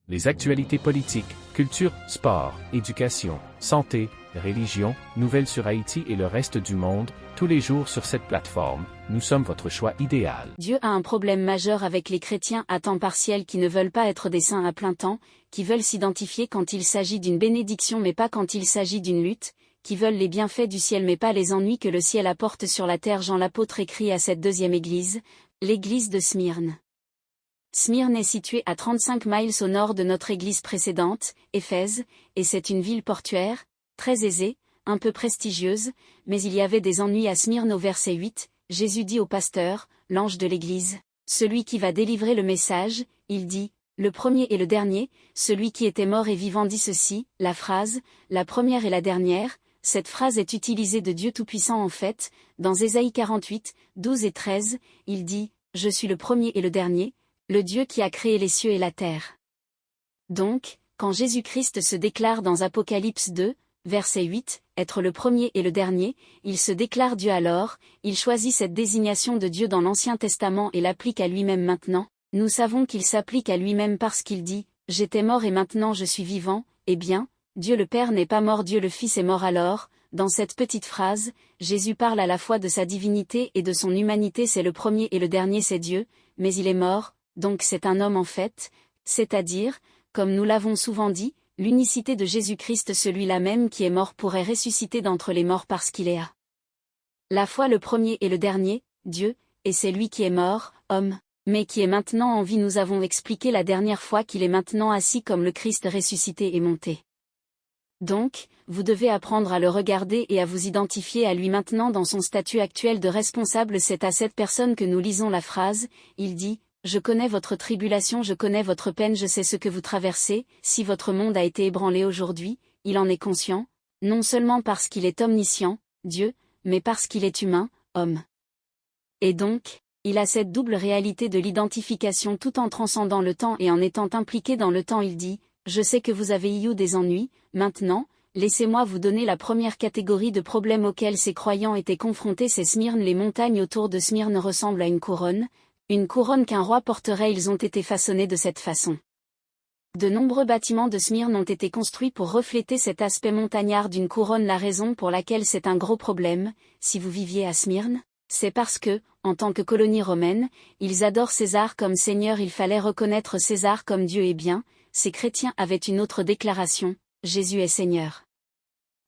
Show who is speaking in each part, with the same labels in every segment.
Speaker 1: Les actualités politiques, culture, sport, éducation, santé, religion, nouvelles sur Haïti et le reste du monde, tous les jours sur cette plateforme, nous sommes votre choix idéal.
Speaker 2: Dieu a un problème majeur avec les chrétiens à temps partiel qui ne veulent pas être des saints à plein temps, qui veulent s'identifier quand il s'agit d'une bénédiction mais pas quand il s'agit d'une lutte, qui veulent les bienfaits du ciel mais pas les ennuis que le ciel apporte sur la terre. Jean l'apôtre écrit à cette deuxième église, l'église de Smyrne. Smyrne est située à 35 miles au nord de notre église précédente, Éphèse, et c'est une ville portuaire, très aisée, un peu prestigieuse, mais il y avait des ennuis à Smyrne. Au verset 8, Jésus dit au pasteur, l'ange de l'église, celui qui va délivrer le message, il dit, le premier et le dernier, celui qui était mort et vivant dit ceci, la phrase, la première et la dernière, cette phrase est utilisée de Dieu Tout-Puissant en fait, dans Ésaïe 48, 12 et 13, il dit, je suis le premier et le dernier, le Dieu qui a créé les cieux et la terre. Donc, quand Jésus-Christ se déclare dans Apocalypse 2, verset 8, être le premier et le dernier, il se déclare Dieu alors, il choisit cette désignation de Dieu dans l'Ancien Testament et l'applique à lui-même maintenant. Nous savons qu'il s'applique à lui-même parce qu'il dit, j'étais mort et maintenant je suis vivant, eh bien, Dieu le Père n'est pas mort, Dieu le Fils est mort alors. Dans cette petite phrase, Jésus parle à la fois de sa divinité et de son humanité. C'est le premier et le dernier, c'est Dieu, mais il est mort, donc c'est un homme en fait, c'est-à-dire, comme nous l'avons souvent dit, l'unicité de Jésus-Christ, celui-là même qui est mort pourrait ressusciter d'entre les morts parce qu'il est à la fois le premier et le dernier, Dieu, et c'est lui qui est mort, homme, mais qui est maintenant en vie. Nous avons expliqué la dernière fois qu'il est maintenant assis comme le Christ ressuscité et monté. Donc, vous devez apprendre à le regarder et à vous identifier à lui maintenant dans son statut actuel de responsable. C'est à cette personne que nous lisons la phrase, il dit, je connais votre tribulation, je connais votre peine, je sais ce que vous traversez. Si votre monde a été ébranlé aujourd'hui, il en est conscient, non seulement parce qu'il est omniscient, Dieu, mais parce qu'il est humain, homme. Et donc, il a cette double réalité de l'identification tout en transcendant le temps et en étant impliqué dans le temps. Il dit, je sais que vous avez eu des ennuis, maintenant, laissez-moi vous donner la première catégorie de problèmes auxquels ces croyants étaient confrontés. C'est Smyrne. Les montagnes autour de Smyrne ressemblent à une couronne qu'un roi porterait. Ils ont été façonnés de cette façon. De nombreux bâtiments de Smyrne ont été construits pour refléter cet aspect montagnard d'une couronne. La raison pour laquelle c'est un gros problème, si vous viviez à Smyrne, c'est parce que, en tant que colonie romaine, ils adorent César comme seigneur. Il fallait reconnaître César comme Dieu. Et bien, ces chrétiens avaient une autre déclaration, Jésus est Seigneur.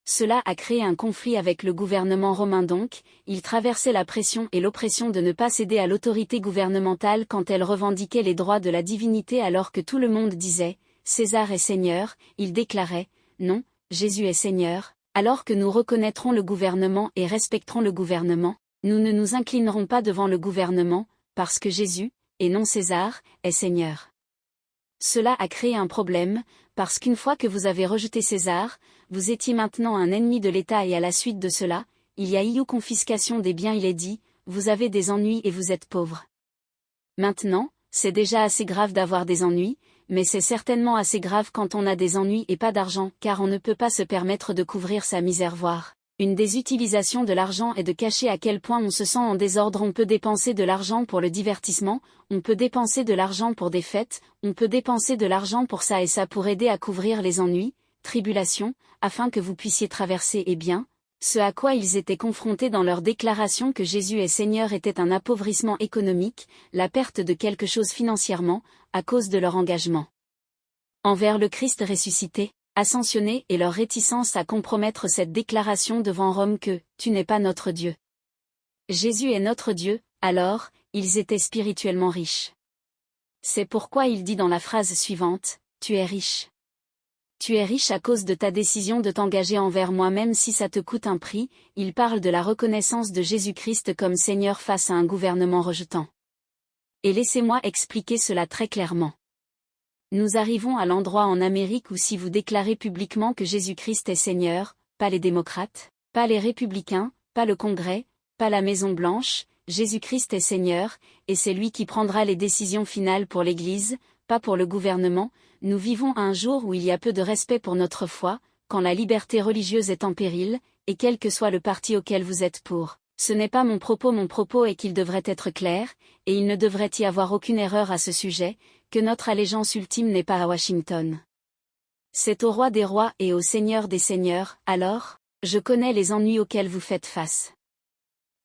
Speaker 2: Cela a créé un conflit avec le gouvernement romain. Donc, ils traversaient la pression et l'oppression de ne pas céder à l'autorité gouvernementale quand elle revendiquait les droits de la divinité alors que tout le monde disait « César est Seigneur », ils déclaraient « Non, Jésus est Seigneur », alors que nous reconnaîtrons le gouvernement et respecterons le gouvernement, nous ne nous inclinerons pas devant le gouvernement, parce que Jésus, et non César, est Seigneur. Cela a créé un problème, parce qu'une fois que vous avez rejeté César, vous étiez maintenant un ennemi de l'État et à la suite de cela, il y a eu confiscation des biens. Il est dit, vous avez des ennuis et vous êtes pauvre. Maintenant, c'est déjà assez grave d'avoir des ennuis, mais c'est certainement assez grave quand on a des ennuis et pas d'argent, car on ne peut pas se permettre de couvrir sa misère. Voire, une des utilisations de l'argent est de cacher à quel point on se sent en désordre. On peut dépenser de l'argent pour le divertissement, on peut dépenser de l'argent pour des fêtes, on peut dépenser de l'argent pour ça et ça pour aider à couvrir les ennuis, tribulations, afin que vous puissiez traverser. Eh bien, ce à quoi ils étaient confrontés dans leur déclaration que Jésus est Seigneur était un appauvrissement économique, la perte de quelque chose financièrement, à cause de leur engagement envers le Christ ressuscité, ascensionné, et leur réticence à compromettre cette déclaration devant Rome que « Tu n'es pas notre Dieu. Jésus est notre Dieu », alors, ils étaient spirituellement riches. C'est pourquoi il dit dans la phrase suivante, « Tu es riche. Tu es riche à cause de ta décision de t'engager envers moi même si ça te coûte un prix », il parle de la reconnaissance de Jésus-Christ comme Seigneur face à un gouvernement rejetant. Et laissez-moi expliquer cela très clairement. Nous arrivons à l'endroit en Amérique où si vous déclarez publiquement que Jésus-Christ est Seigneur, pas les démocrates, pas les républicains, pas le Congrès, pas la Maison-Blanche, Jésus-Christ est Seigneur, et c'est lui qui prendra les décisions finales pour l'Église, pas pour le gouvernement. Nous vivons à un jour où il y a peu de respect pour notre foi, quand la liberté religieuse est en péril, et quel que soit le parti auquel vous êtes pour, Ce n'est pas mon propos est qu'il devrait être clair, et il ne devrait y avoir aucune erreur à ce sujet, que notre allégeance ultime n'est pas à Washington. C'est au roi des rois et au seigneur des seigneurs. Alors, je connais les ennuis auxquels vous faites face.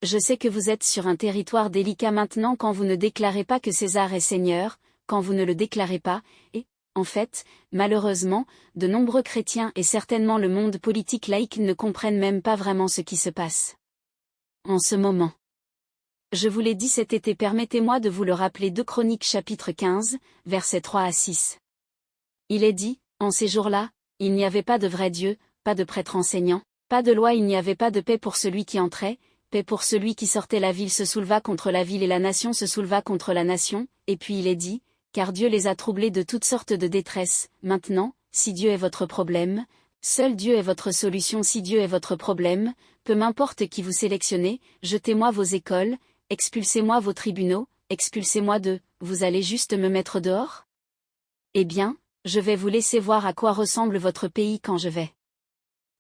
Speaker 2: Je sais que vous êtes sur un territoire délicat maintenant quand vous ne déclarez pas que César est seigneur, quand vous ne le déclarez pas, et, en fait, malheureusement, de nombreux chrétiens et certainement le monde politique laïque ne comprennent même pas vraiment ce qui se passe en ce moment. Je vous l'ai dit cet été, permettez-moi de vous le rappeler. 2 Chroniques chapitre 15, versets 3 à 6. Il est dit, en ces jours-là, il n'y avait pas de vrai Dieu, pas de prêtre enseignant, pas de loi, il n'y avait pas de paix pour celui qui entrait, paix pour celui qui sortait. La ville se souleva contre la ville et la nation se souleva contre la nation, et puis il est dit, car Dieu les a troublés de toutes sortes de détresse. Maintenant, si Dieu est votre problème, seul Dieu est votre solution. Si Dieu est votre problème, peu m'importe qui vous sélectionnez, jetez-moi vos écoles, expulsez-moi vos tribunaux, expulsez-moi d'eux, vous allez juste me mettre dehors? Eh bien, je vais vous laisser voir à quoi ressemble votre pays quand je vais.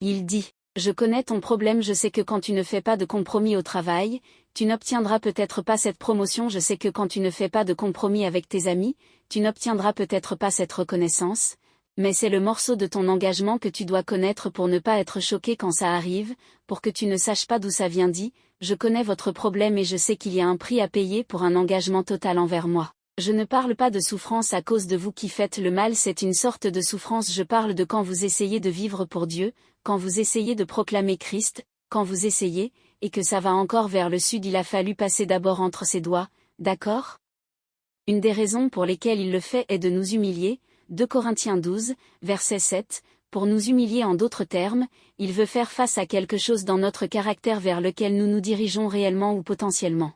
Speaker 2: Il dit, je connais ton problème, je sais que quand tu ne fais pas de compromis au travail, tu n'obtiendras peut-être pas cette promotion, je sais que quand tu ne fais pas de compromis avec tes amis, tu n'obtiendras peut-être pas cette reconnaissance, mais c'est le morceau de ton engagement que tu dois connaître pour ne pas être choqué quand ça arrive, pour que tu ne saches pas d'où ça vient. Dit, je connais votre problème et je sais qu'il y a un prix à payer pour un engagement total envers moi. Je ne parle pas de souffrance à cause de vous qui faites le mal, c'est une sorte de souffrance, je parle de quand vous essayez de vivre pour Dieu, quand vous essayez de proclamer Christ, quand vous essayez, et que ça va encore vers le sud, il a fallu passer d'abord entre ses doigts, d'accord? Une des raisons pour lesquelles il le fait est de nous humilier, 2 Corinthiens 12, verset 7, pour nous humilier. En d'autres termes, il veut faire face à quelque chose dans notre caractère vers lequel nous nous dirigeons réellement ou potentiellement.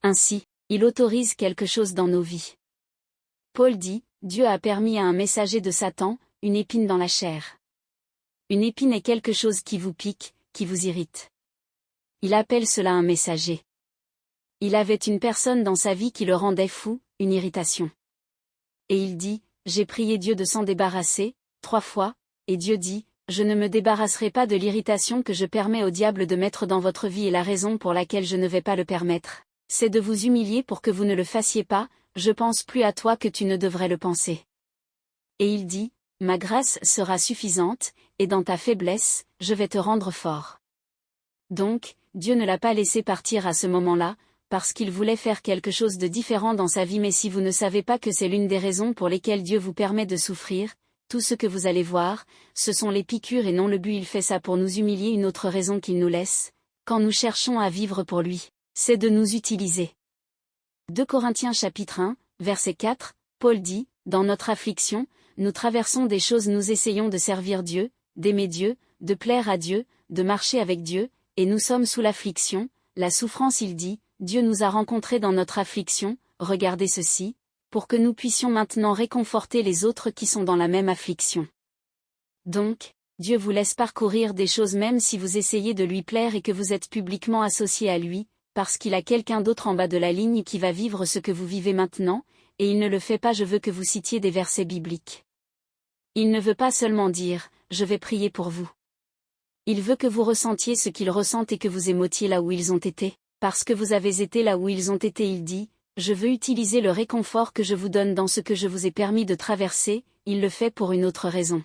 Speaker 2: Ainsi, il autorise quelque chose dans nos vies. Paul dit, Dieu a permis à un messager de Satan, une épine dans la chair. Une épine est quelque chose qui vous pique, qui vous irrite. Il appelle cela un messager. Il avait une personne dans sa vie qui le rendait fou, une irritation. Et il dit, j'ai prié Dieu de s'en débarrasser, 3 fois, et Dieu dit, je ne me débarrasserai pas de l'irritation que je permets au diable de mettre dans votre vie, et la raison pour laquelle je ne vais pas le permettre, c'est de vous humilier pour que vous ne le fassiez pas. Je pense plus à toi que tu ne devrais le penser. Et il dit, ma grâce sera suffisante, et dans ta faiblesse, je vais te rendre fort. Donc, Dieu ne l'a pas laissé partir à ce moment-là, parce qu'il voulait faire quelque chose de différent dans sa vie. Mais si vous ne savez pas que c'est l'une des raisons pour lesquelles Dieu vous permet de souffrir, tout ce que vous allez voir, ce sont les piqûres et non le but. Il fait ça pour nous humilier. Une autre raison qu'il nous laisse, quand nous cherchons à vivre pour lui, c'est de nous utiliser. 2 Corinthiens chapitre 1, verset 4, Paul dit, dans notre affliction, nous traversons des choses, nous essayons de servir Dieu, d'aimer Dieu, de plaire à Dieu, de marcher avec Dieu, et nous sommes sous l'affliction, la souffrance. Il dit, Dieu nous a rencontrés dans notre affliction, regardez ceci, pour que nous puissions maintenant réconforter les autres qui sont dans la même affliction. Donc, Dieu vous laisse parcourir des choses même si vous essayez de lui plaire et que vous êtes publiquement associé à lui, parce qu'il a quelqu'un d'autre en bas de la ligne qui va vivre ce que vous vivez maintenant, et il ne le fait pas. Je veux que vous citiez des versets bibliques. Il ne veut pas seulement dire, je vais prier pour vous. Il veut que vous ressentiez ce qu'ils ressentent et que vous émotiez là où ils ont été. Parce que vous avez été là où ils ont été, il dit, je veux utiliser le réconfort que je vous donne dans ce que je vous ai permis de traverser. Il le fait pour une autre raison.